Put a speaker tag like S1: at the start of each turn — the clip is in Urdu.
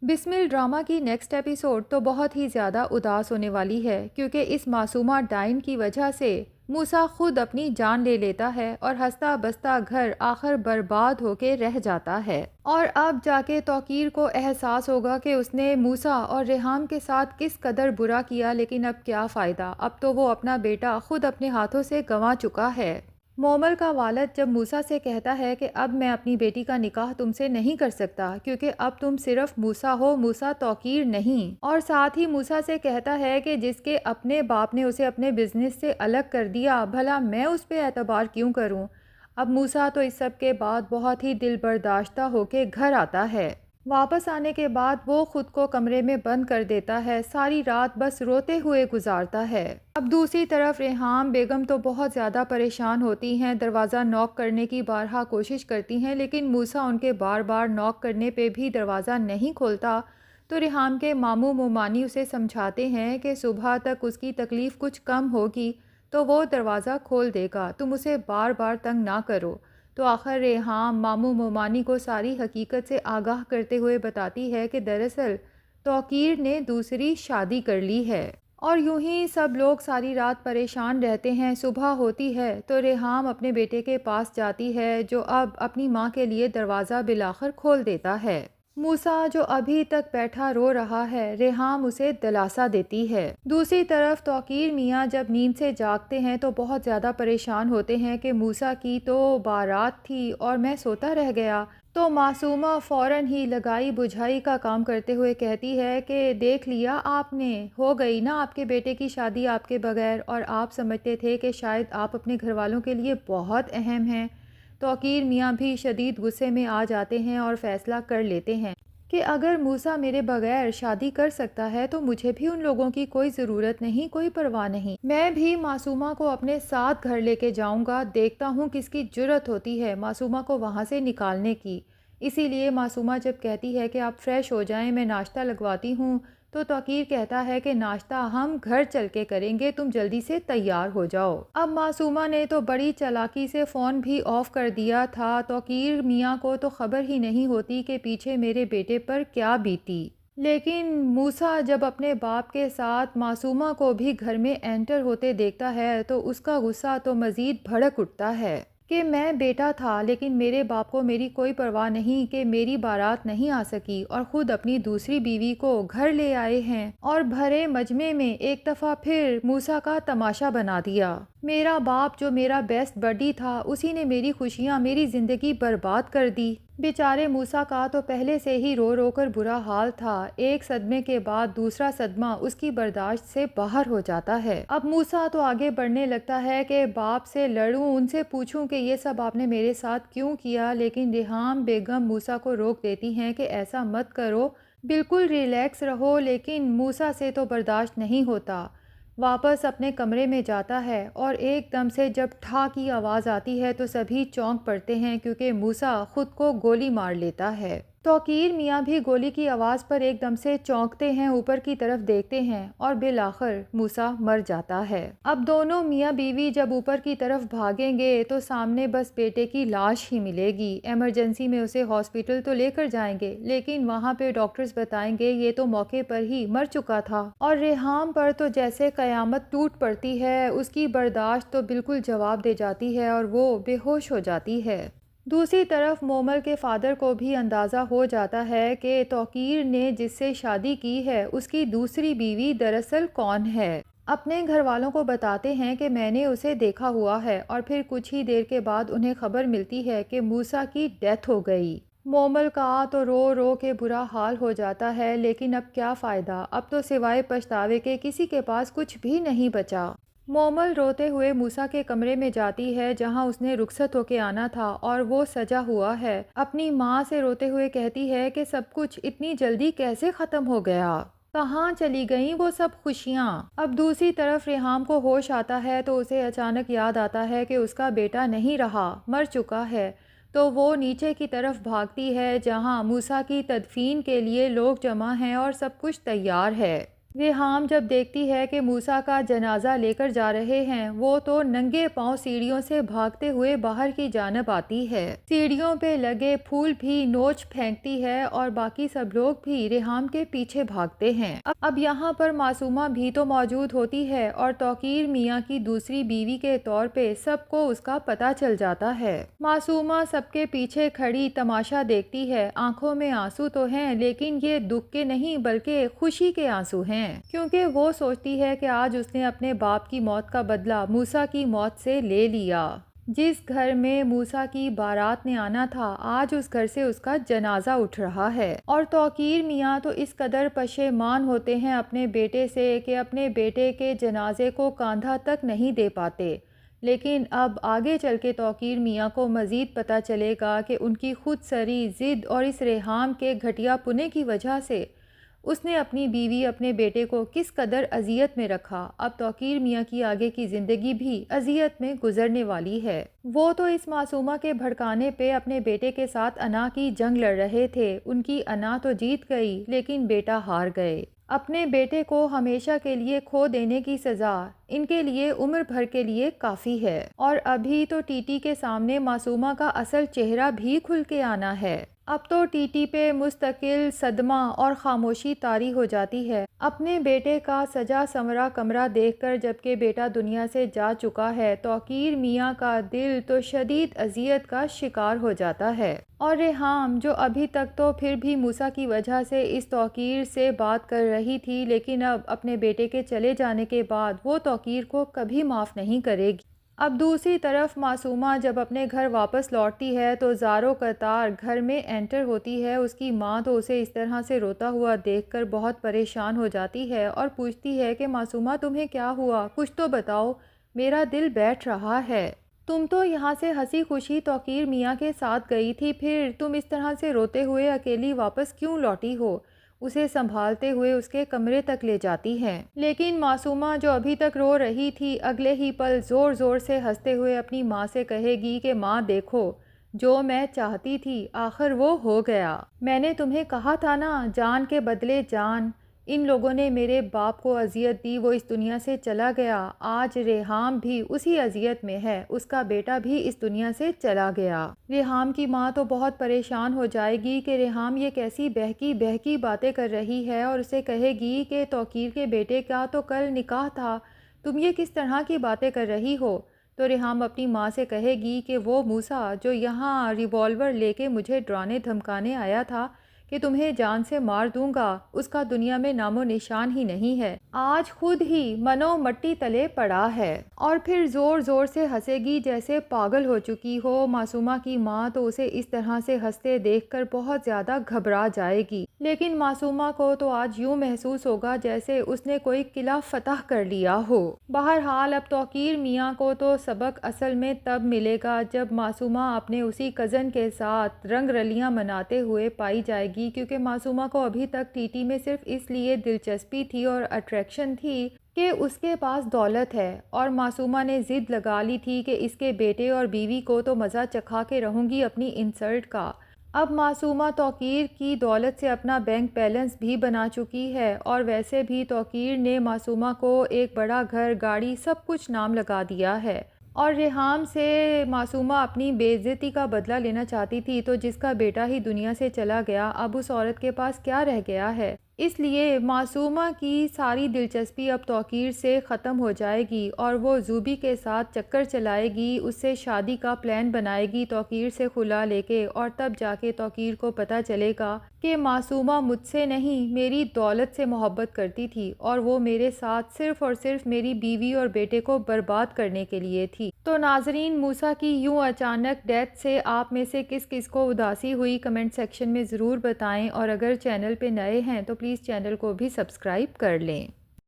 S1: بسمل ڈرامہ کی نیکسٹ ایپیسوڈ تو بہت ہی زیادہ اداس ہونے والی ہے، کیونکہ اس معصومہ ڈائن کی وجہ سے موسیٰ خود اپنی جان لے لیتا ہے اور ہنستا بستا گھر آخر برباد ہو کے رہ جاتا ہے۔ اور اب جا کے توقیر کو احساس ہوگا کہ اس نے موسیٰ اور ریحام کے ساتھ کس قدر برا کیا، لیکن اب کیا فائدہ، اب تو وہ اپنا بیٹا خود اپنے ہاتھوں سے گنوا چکا ہے۔ مومل کا والد جب موسیٰ سے کہتا ہے کہ اب میں اپنی بیٹی کا نکاح تم سے نہیں کر سکتا کیونکہ اب تم صرف موسیٰ ہو، موسیٰ توقیر نہیں، اور ساتھ ہی موسیٰ سے کہتا ہے کہ جس کے اپنے باپ نے اسے اپنے بزنس سے الگ کر دیا، بھلا میں اس پہ اعتبار کیوں کروں۔ اب موسیٰ تو اس سب کے بعد بہت ہی دل برداشتہ ہو کے گھر آتا ہے۔ واپس آنے کے بعد وہ خود کو کمرے میں بند کر دیتا ہے، ساری رات بس روتے ہوئے گزارتا ہے۔ اب دوسری طرف ریحام بیگم تو بہت زیادہ پریشان ہوتی ہیں، دروازہ نوک کرنے کی بارہا کوشش کرتی ہیں، لیکن موسیٰ ان کے بار بار نوک کرنے پہ بھی دروازہ نہیں کھولتا، تو ریحام کے ماموں مومانی اسے سمجھاتے ہیں کہ صبح تک اس کی تکلیف کچھ کم ہوگی تو وہ دروازہ کھول دے گا، تم اسے بار بار تنگ نہ کرو۔ تو آخر ریحام ماموں مومانی کو ساری حقیقت سے آگاہ کرتے ہوئے بتاتی ہے کہ دراصل توقیر نے دوسری شادی کر لی ہے۔ اور یوں ہی سب لوگ ساری رات پریشان رہتے ہیں۔ صبح ہوتی ہے تو ریحام اپنے بیٹے کے پاس جاتی ہے، جو اب اپنی ماں کے لیے دروازہ بالآخر کھول دیتا ہے۔ موسیٰ جو ابھی تک بیٹھا رو رہا ہے، ریحام اسے دلاسا دیتی ہے۔ دوسری طرف توقیر میاں جب نیند سے جاگتے ہیں تو بہت زیادہ پریشان ہوتے ہیں کہ موسیٰ کی تو بارات تھی اور میں سوتا رہ گیا۔ تو معصومہ فوراً ہی لگائی بجھائی کا کام کرتے ہوئے کہتی ہے کہ دیکھ لیا آپ نے، ہو گئی نا آپ کے بیٹے کی شادی آپ کے بغیر، اور آپ سمجھتے تھے کہ شاید آپ اپنے گھر والوں کے لیے بہت اہم ہیں۔ توقیر میاں بھی شدید غصے میں آ جاتے ہیں اور فیصلہ کر لیتے ہیں کہ اگر موسیٰ میرے بغیر شادی کر سکتا ہے تو مجھے بھی ان لوگوں کی کوئی ضرورت نہیں، کوئی پرواہ نہیں، میں بھی معصومہ کو اپنے ساتھ گھر لے کے جاؤں گا، دیکھتا ہوں کس کی جرأت ہوتی ہے معصومہ کو وہاں سے نکالنے کی۔ اسی لیے معصومہ جب کہتی ہے کہ آپ فریش ہو جائیں، میں ناشتہ لگواتی ہوں، تو توقیر کہتا ہے کہ ناشتہ ہم گھر چل کے کریں گے، تم جلدی سے تیار ہو جاؤ۔ اب معصومہ نے تو بڑی چالاکی سے فون بھی آف کر دیا تھا، توقیر میاں کو تو خبر ہی نہیں ہوتی کہ پیچھے میرے بیٹے پر کیا بیتی۔ لیکن موسیٰ جب اپنے باپ کے ساتھ معصومہ کو بھی گھر میں انٹر ہوتے دیکھتا ہے تو اس کا غصہ تو مزید بھڑک اٹھتا ہے کہ میں بیٹا تھا، لیکن میرے باپ کو میری کوئی پرواہ نہیں کہ میری بارات نہیں آ سکی، اور خود اپنی دوسری بیوی کو گھر لے آئے ہیں اور بھرے مجمع میں ایک دفعہ پھر موسیٰ کا تماشا بنا دیا۔ میرا باپ جو میرا بیسٹ بڈی تھا، اسی نے میری خوشیاں، میری زندگی برباد کر دی۔ بیچارے موسیٰ کا تو پہلے سے ہی رو رو کر برا حال تھا، ایک صدمے کے بعد دوسرا صدمہ اس کی برداشت سے باہر ہو جاتا ہے۔ اب موسیٰ تو آگے بڑھنے لگتا ہے کہ باپ سے لڑوں، ان سے پوچھوں کہ یہ سب آپ نے میرے ساتھ کیوں کیا، لیکن ریحام بیگم موسیٰ کو روک دیتی ہیں کہ ایسا مت کرو، بالکل ریلیکس رہو، لیکن موسیٰ سے تو برداشت نہیں ہوتا۔ واپس اپنے کمرے میں جاتا ہے اور ایک دم سے جب ٹھا کی آواز آتی ہے تو سبھی چونک پڑتے ہیں کیونکہ موسیٰ خود کو گولی مار لیتا ہے۔ توقیر میاں بھی گولی کی آواز پر ایک دم سے چونکتے ہیں، اوپر کی طرف دیکھتے ہیں اور بالآخر موسیٰ مر جاتا ہے۔ اب دونوں میاں بیوی جب اوپر کی طرف بھاگیں گے تو سامنے بس بیٹے کی لاش ہی ملے گی۔ ایمرجنسی میں اسے ہاسپٹل تو لے کر جائیں گے، لیکن وہاں پہ ڈاکٹرز بتائیں گے یہ تو موقع پر ہی مر چکا تھا، اور ریحام پر تو جیسے قیامت ٹوٹ پڑتی ہے، اس کی برداشت تو بالکل جواب دے جاتی ہے اور وہ بے ہوش ہو جاتی ہے۔ دوسری طرف مومل کے فادر کو بھی اندازہ ہو جاتا ہے کہ توقیر نے جس سے شادی کی ہے اس کی دوسری بیوی دراصل کون ہے۔ اپنے گھر والوں کو بتاتے ہیں کہ میں نے اسے دیکھا ہوا ہے، اور پھر کچھ ہی دیر کے بعد انہیں خبر ملتی ہے کہ موسیٰ کی ڈیتھ ہو گئی۔ مومل کا تو رو رو کے برا حال ہو جاتا ہے، لیکن اب کیا فائدہ، اب تو سوائے پچھتاوے کے کسی کے پاس کچھ بھی نہیں بچا۔ مومل روتے ہوئے موسیٰ کے کمرے میں جاتی ہے جہاں اس نے رخصت ہو کے آنا تھا، اور وہ سجا ہوا ہے۔ اپنی ماں سے روتے ہوئے کہتی ہے کہ سب کچھ اتنی جلدی کیسے ختم ہو گیا، کہاں چلی گئیں وہ سب خوشیاں۔ اب دوسری طرف ریحام کو ہوش آتا ہے تو اسے اچانک یاد آتا ہے کہ اس کا بیٹا نہیں رہا، مر چکا ہے، تو وہ نیچے کی طرف بھاگتی ہے جہاں موسیٰ کی تدفین کے لیے لوگ جمع ہیں اور سب کچھ تیار ہے۔ ریحام جب دیکھتی ہے کہ موسیٰ کا جنازہ لے کر جا رہے ہیں، وہ تو ننگے پاؤں سیڑھیوں سے بھاگتے ہوئے باہر کی جانب آتی ہے۔ سیڑھیوں پہ لگے پھول بھی نوچ پھینکتی ہے اور باقی سب لوگ بھی ریحام کے پیچھے بھاگتے ہیں۔ اب یہاں پر معصومہ بھی تو موجود ہوتی ہے اور توقیر میاں کی دوسری بیوی کے طور پہ سب کو اس کا پتہ چل جاتا ہے۔ معصومہ سب کے پیچھے کھڑی تماشا دیکھتی ہے، آنکھوں میں آنسو تو ہیں لیکن یہ دکھ کے نہیں بلکہ خوشی کے آنسو ہیں، کیونکہ وہ سوچتی ہے کہ آج اس نے اپنے باپ کی موت کا بدلہ موسیٰ کی موت سے لے لیا۔ جس گھر میں موسیٰ کی بارات نے آنا تھا، آج اس گھر سے اس کا جنازہ اٹھ رہا ہے، اور توقیر میاں تو اس قدر پشیمان ہوتے ہیں اپنے بیٹے سے کہ اپنے بیٹے کے جنازے کو کاندھا تک نہیں دے پاتے۔ لیکن اب آگے چل کے توقیر میاں کو مزید پتہ چلے گا کہ ان کی خود سری ضد اور اس ریحام کے گھٹیا پنے کی وجہ سے اس نے اپنی بیوی اپنے بیٹے کو کس قدر اذیت میں رکھا۔ اب توقیر میاں کی آگے کی زندگی بھی اذیت میں گزرنے والی ہے۔ وہ تو اس معصومہ کے بھڑکانے پہ اپنے بیٹے کے ساتھ انا کی جنگ لڑ رہے تھے، ان کی انا تو جیت گئی لیکن بیٹا ہار گئے۔ اپنے بیٹے کو ہمیشہ کے لیے کھو دینے کی سزا ان کے لیے عمر بھر کے لیے کافی ہے، اور ابھی تو ٹی ٹی کے سامنے معصومہ کا اصل چہرہ بھی کھل کے آنا ہے۔ اب تو ٹی ٹی پہ مستقل صدمہ اور خاموشی طاری ہو جاتی ہے اپنے بیٹے کا سجا سنورا کمرہ دیکھ کر، جبکہ بیٹا دنیا سے جا چکا ہے۔ توقیر میاں کا دل تو شدید اذیت کا شکار ہو جاتا ہے، اور ریحام جو ابھی تک تو پھر بھی موسیٰ کی وجہ سے اس توقیر سے بات کر رہی تھی، لیکن اب اپنے بیٹے کے چلے جانے کے بعد وہ توقیر کو کبھی معاف نہیں کرے گی۔ اب دوسری طرف معصومہ جب اپنے گھر واپس لوٹتی ہے تو زاروں قطار گھر میں انٹر ہوتی ہے۔ اس کی ماں تو اسے اس طرح سے روتا ہوا دیکھ کر بہت پریشان ہو جاتی ہے اور پوچھتی ہے کہ معصومہ تمہیں کیا ہوا، کچھ تو بتاؤ، میرا دل بیٹھ رہا ہے۔ تم تو یہاں سے ہنسی خوشی توقیر میاں کے ساتھ گئی تھی، پھر تم اس طرح سے روتے ہوئے اکیلی واپس کیوں لوٹی ہو؟ اسے سنبھالتے ہوئے اس کے کمرے تک لے جاتی ہے، لیکن معصومہ جو ابھی تک رو رہی تھی اگلے ہی پل زور زور سے ہنستے ہوئے اپنی ماں سے کہے گی کہ ماں دیکھو، جو میں چاہتی تھی آخر وہ ہو گیا۔ میں نے تمہیں کہا تھا نا، جان کے بدلے جان۔ ان لوگوں نے میرے باپ کو اذیت دی، وہ اس دنیا سے چلا گیا، آج ریحام بھی اسی اذیت میں ہے، اس کا بیٹا بھی اس دنیا سے چلا گیا۔ ریحام کی ماں تو بہت پریشان ہو جائے گی کہ ریحام یہ کیسی بہکی بہکی باتیں کر رہی ہے، اور اسے کہے گی کہ توقیر کے بیٹے کا تو کل نکاح تھا، تم یہ کس طرح کی باتیں کر رہی ہو؟ تو ریحام اپنی ماں سے کہے گی کہ وہ موسیٰ جو یہاں ریوالور لے کے مجھے ڈرانے دھمکانے آیا تھا کہ تمہیں جان سے مار دوں گا، اس کا دنیا میں نام و نشان ہی نہیں ہے، آج خود ہی منو مٹی تلے پڑا ہے۔ اور پھر زور زور سے ہنسے گی جیسے پاگل ہو چکی ہو۔ معصومہ کی ماں تو اسے اس طرح سے ہنستے دیکھ کر بہت زیادہ گھبرا جائے گی، لیکن معصومہ کو تو آج یوں محسوس ہوگا جیسے اس نے کوئی قلعہ فتح کر لیا ہو۔ بہرحال اب توقیر میاں کو تو سبق اصل میں تب ملے گا جب معصومہ اپنے اسی کزن کے ساتھ رنگ رلیاں مناتے ہوئے پائی جائے گی، کیونکہ معصومہ کو ابھی تک ٹی ٹی میں صرف اس لیے دلچسپی تھی اور اٹریکشن تھی کہ اس کے پاس دولت ہے، اور معصومہ نے ضد لگا لی تھی کہ اس کے بیٹے اور بیوی کو تو مزہ چکھا کے رہوں گی اپنی انسلٹ کا۔ اب معصومہ توقیر کی دولت سے اپنا بینک بیلنس بھی بنا چکی ہے، اور ویسے بھی توقیر نے معصومہ کو ایک بڑا گھر، گاڑی، سب کچھ نام لگا دیا ہے، اور ریحام سے معصومہ اپنی بے عزتی کا بدلہ لینا چاہتی تھی، تو جس کا بیٹا ہی دنیا سے چلا گیا، اب اس عورت کے پاس کیا رہ گیا ہے؟ اس لیے معصومہ کی ساری دلچسپی اب توقیر سے ختم ہو جائے گی، اور وہ زوبی کے ساتھ چکر چلائے گی، اس سے شادی کا پلان بنائے گی توقیر سے خلا لے کے، اور تب جا کے توقیر کو پتہ چلے گا کہ معصومہ مجھ سے نہیں میری دولت سے محبت کرتی تھی، اور وہ میرے ساتھ صرف اور صرف میری بیوی اور بیٹے کو برباد کرنے کے لیے تھی۔ تو ناظرین، موسیٰ کی یوں اچانک ڈیتھ سے آپ میں سے کس کس کو اداسی ہوئی کمنٹ سیکشن میں ضرور بتائیں، اور اگر چینل پہ نئے ہیں تو پلیز چینل کو بھی سبسکرائب کر لیں۔